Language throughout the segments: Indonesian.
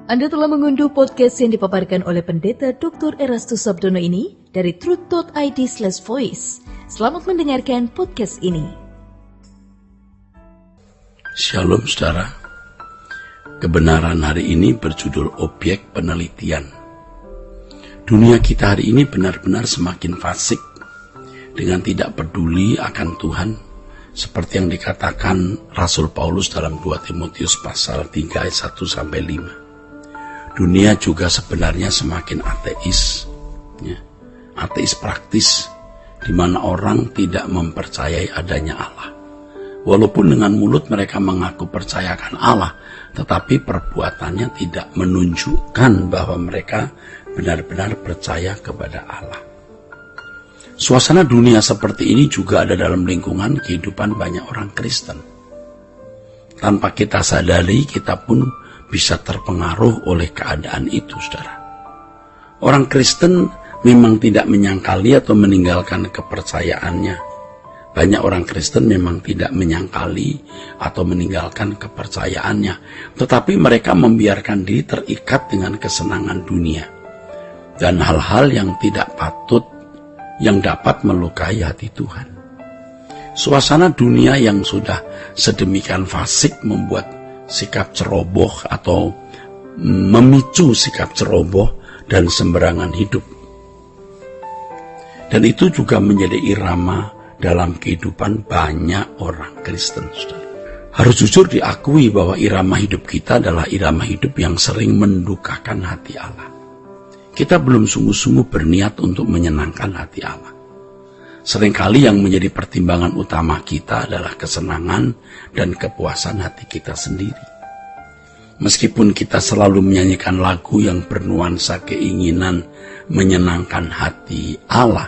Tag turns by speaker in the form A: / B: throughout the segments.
A: Anda telah mengunduh podcast yang dipaparkan oleh Pendeta Dr. Erastus Sabdono ini dari truth.id/voice. Selamat mendengarkan podcast ini.
B: Shalom saudara. Kebenaran hari ini berjudul objek penelitian. Dunia kita hari ini benar-benar semakin fasik dengan tidak peduli akan Tuhan, seperti yang dikatakan Rasul Paulus dalam 2 Timotius pasal 3 ayat 1-5. Dunia juga sebenarnya semakin ateis, ateis praktis, di mana orang tidak mempercayai adanya Allah. Walaupun dengan mulut mereka mengaku percayakan Allah, tetapi perbuatannya tidak menunjukkan bahwa mereka benar-benar percaya kepada Allah. Suasana dunia seperti ini juga ada dalam lingkungan kehidupan banyak orang Kristen. Tanpa kita sadari, kita pun bisa terpengaruh oleh keadaan itu, saudara. Orang Kristen memang tidak menyangkali atau meninggalkan kepercayaannya. Banyak orang Kristen memang tidak menyangkali atau meninggalkan kepercayaannya, tetapi mereka membiarkan diri terikat dengan kesenangan dunia dan hal-hal yang tidak patut yang dapat melukai hati Tuhan. Suasana dunia yang sudah sedemikian fasik membuat sikap ceroboh atau memicu sikap ceroboh dan sembarangan hidup. Dan itu juga menjadi irama dalam kehidupan banyak orang Kristen. Harus jujur diakui bahwa irama hidup kita adalah irama hidup yang sering mendukakan hati Allah. Kita belum sungguh-sungguh berniat untuk menyenangkan hati Allah. Seringkali yang menjadi pertimbangan utama kita adalah kesenangan dan kepuasan hati kita sendiri. Meskipun kita selalu menyanyikan lagu yang bernuansa keinginan menyenangkan hati Allah,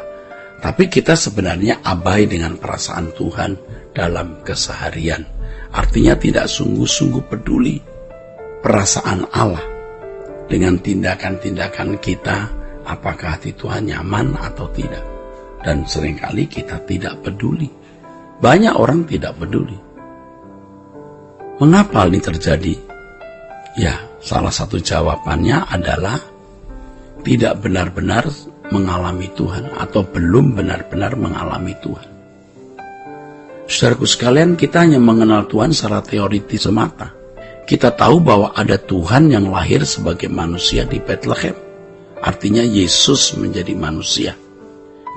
B: tapi kita sebenarnya abai dengan perasaan Tuhan dalam keseharian. Artinya tidak sungguh-sungguh peduli perasaan Allah dengan tindakan-tindakan kita, apakah hati Tuhan nyaman atau tidak. Dan seringkali kita tidak peduli. Banyak orang tidak peduli. Mengapa ini terjadi? Ya, salah satu jawabannya adalah tidak benar-benar mengalami Tuhan atau belum benar-benar mengalami Tuhan. Saudaraku sekalian, kita hanya mengenal Tuhan secara teoritis semata. Kita tahu bahwa ada Tuhan yang lahir sebagai manusia di Bethlehem. Artinya Yesus menjadi manusia.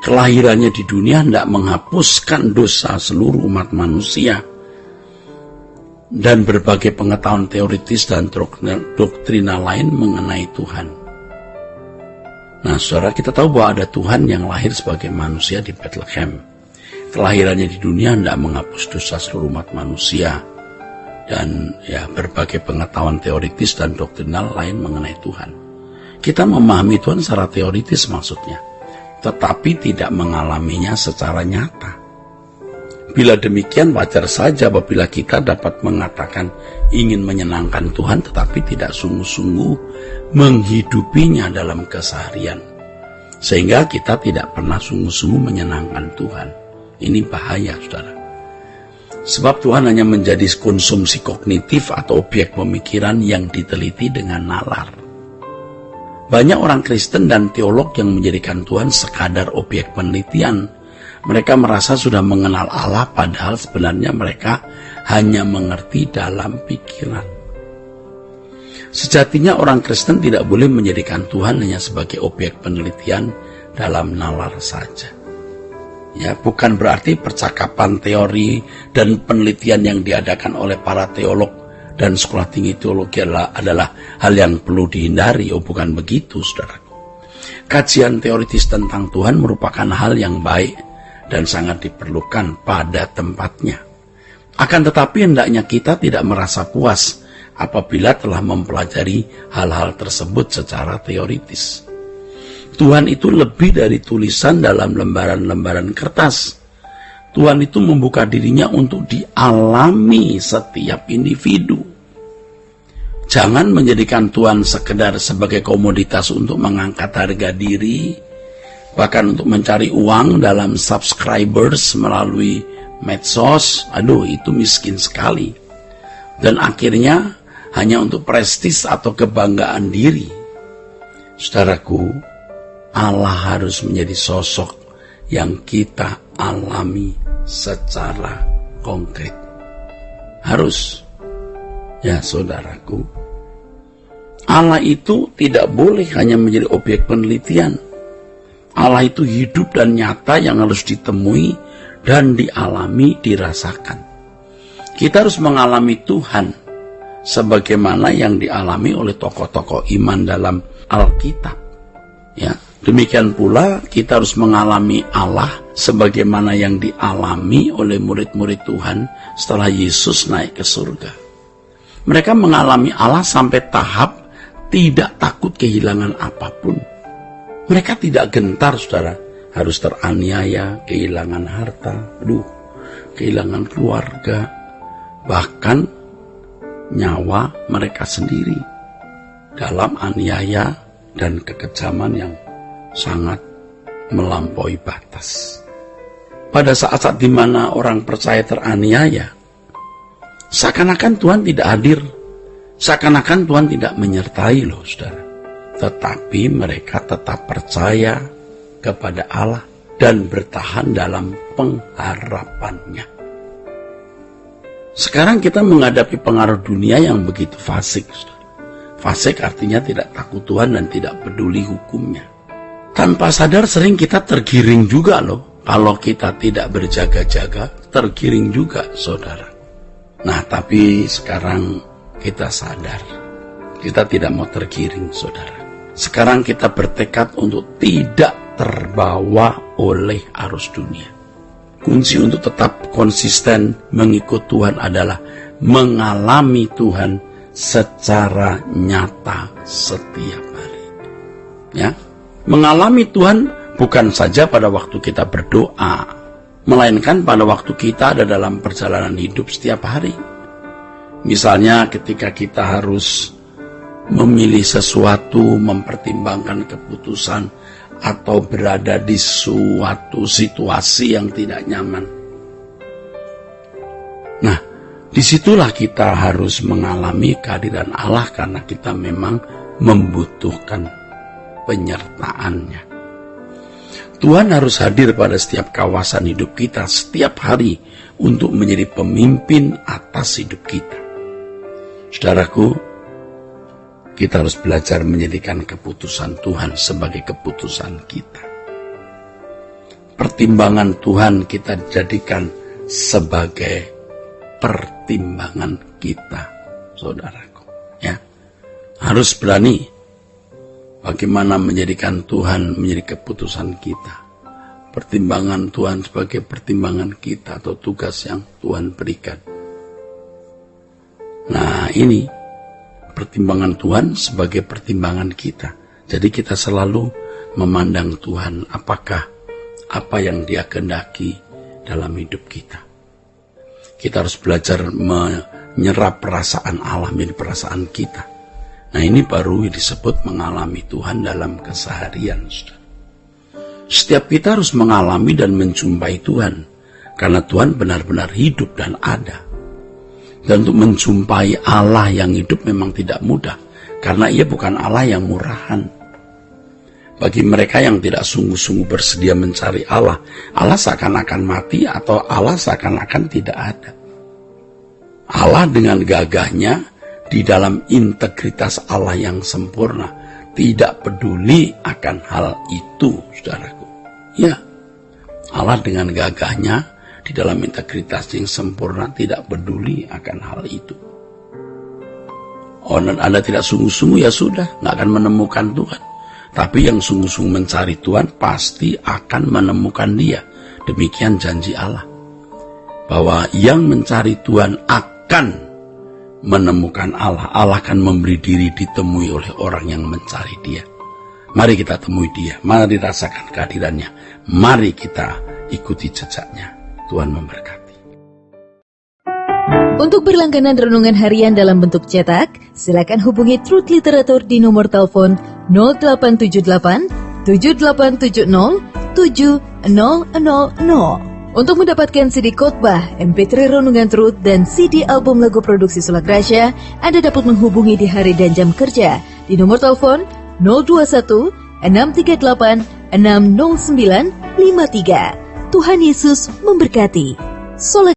B: Kelahirannya di dunia tidak menghapuskan dosa seluruh umat manusia. Dan berbagai pengetahuan teoritis dan doktrina lain mengenai Tuhan. Nah, saudara, kita tahu bahwa ada Tuhan yang lahir sebagai manusia di Bethlehem. Kelahirannya di dunia tidak menghapus dosa seluruh umat manusia. Dan berbagai pengetahuan teoritis dan doktrinal lain mengenai Tuhan. Kita memahami Tuhan secara teoritis maksudnya, tetapi tidak mengalaminya secara nyata. Bila demikian, wajar saja apabila kita dapat mengatakan ingin menyenangkan Tuhan tetapi tidak sungguh-sungguh menghidupinya dalam keseharian, sehingga kita tidak pernah sungguh-sungguh menyenangkan Tuhan. Ini bahaya, saudara. Sebab Tuhan hanya menjadi konsumsi kognitif atau objek pemikiran yang diteliti dengan nalar. Banyak orang Kristen dan teolog yang menjadikan Tuhan sekadar objek penelitian. Mereka merasa sudah mengenal Allah, padahal sebenarnya mereka hanya mengerti dalam pikiran. Sejatinya orang Kristen tidak boleh menjadikan Tuhan hanya sebagai objek penelitian dalam nalar saja. Ya, bukan berarti percakapan teori dan penelitian yang diadakan oleh para teolog dan sekolah tinggi teologi adalah hal yang perlu dihindari. Bukan begitu, saudaraku. Kajian teoritis tentang Tuhan merupakan hal yang baik dan sangat diperlukan pada tempatnya. Akan tetapi hendaknya kita tidak merasa puas apabila telah mempelajari hal-hal tersebut secara teoritis. Tuhan itu lebih dari tulisan dalam lembaran-lembaran kertas. Tuhan itu membuka dirinya untuk dialami setiap individu. Jangan menjadikan Tuhan sekedar sebagai komoditas untuk mengangkat harga diri, bahkan untuk mencari uang dalam subscribers melalui medsos. Aduh, itu miskin sekali. Dan akhirnya hanya untuk prestis atau kebanggaan diri. Saudaraku, Allah harus menjadi sosok yang kita alami secara konkret. Harus. Ya saudaraku, Allah itu tidak boleh hanya menjadi objek penelitian. Allah itu hidup dan nyata yang harus ditemui dan dialami, dirasakan. Kita harus mengalami Tuhan sebagaimana yang dialami oleh tokoh-tokoh iman dalam Alkitab. Ya, demikian pula kita harus mengalami Allah sebagaimana yang dialami oleh murid-murid Tuhan setelah Yesus naik ke surga. Mereka mengalami Allah sampai tahap tidak takut kehilangan apapun. Mereka tidak gentar, saudara, harus teraniaya, kehilangan harta, kehilangan keluarga, bahkan nyawa mereka sendiri dalam aniaya dan kekejaman yang sangat melampaui batas. Pada saat-saat di mana orang percaya teraniaya, seakan-akan Tuhan tidak hadir, seakan-akan Tuhan tidak menyertai loh, saudara. Tetapi mereka tetap percaya kepada Allah dan bertahan dalam pengharapannya. Sekarang kita menghadapi pengaruh dunia yang begitu fasik. Fasik artinya tidak takut Tuhan dan tidak peduli hukumnya. Tanpa sadar sering kita tergiring juga loh. Kalau kita tidak berjaga-jaga, tergiring juga, saudara. Nah, tapi sekarang kita sadar. Kita tidak mau tergiring, saudara. Sekarang kita bertekad untuk tidak terbawa oleh arus dunia. Kunci untuk tetap konsisten mengikut Tuhan adalah mengalami Tuhan secara nyata setiap hari. Ya, mengalami Tuhan bukan saja pada waktu kita berdoa, melainkan pada waktu kita ada dalam perjalanan hidup setiap hari. Misalnya ketika kita harus memilih sesuatu, mempertimbangkan keputusan, atau berada di suatu situasi yang tidak nyaman. Nah, disitulah kita harus mengalami kehadiran Allah karena kita memang membutuhkan penyertaannya. Tuhan harus hadir pada setiap kawasan hidup kita setiap hari untuk menjadi pemimpin atas hidup kita. Saudaraku, kita harus belajar menjadikan keputusan Tuhan sebagai keputusan kita. Pertimbangan Tuhan kita jadikan sebagai pertimbangan kita, saudaraku. Ya, harus berani bagaimana menjadikan Tuhan menjadi keputusan kita. Pertimbangan Tuhan sebagai pertimbangan kita atau tugas yang Tuhan berikan. Nah, ini pertimbangan Tuhan sebagai pertimbangan kita. Jadi kita selalu memandang Tuhan, apakah apa yang Dia kehendaki dalam hidup kita. Kita harus belajar menyerap perasaan Allah menjadi perasaan kita. Nah, ini baru disebut mengalami Tuhan dalam keseharian. Setiap kita harus mengalami dan menjumpai Tuhan, karena Tuhan benar-benar hidup dan ada. Dan untuk menjumpai Allah yang hidup memang tidak mudah, karena Ia bukan Allah yang murahan. Bagi mereka yang tidak sungguh-sungguh bersedia mencari Allah, Allah seakan-akan mati atau Allah seakan-akan tidak ada. Allah dengan gagahnya di dalam integritas Allah yang sempurna, tidak peduli akan hal itu, saudaraku. Ya, Allah dengan gagahnya di dalam integritas yang sempurna tidak peduli akan hal itu. Oh, dan Anda tidak sungguh-sungguh, ya sudah, nggak akan menemukan Tuhan. Tapi yang sungguh-sungguh mencari Tuhan pasti akan menemukan Dia. Demikian janji Allah, bahwa yang mencari Tuhan akan menemukan Allah. Allah akan memberi diri ditemui oleh orang yang mencari Dia. Mari kita temui Dia, mari rasakan kehadirannya, mari kita ikuti jejaknya. Tuhan memberkati.
A: Untuk berlangganan renungan harian dalam bentuk cetak, silakan hubungi Truth Literatur di nomor telepon 0878 7870 7000. Untuk mendapatkan CD khotbah, MP3 Renungan Truth, dan CD album lagu produksi Sola Gracia, Anda dapat menghubungi di hari dan jam kerja di nomor telepon 021 638 60953. Tuhan Yesus memberkati. Sola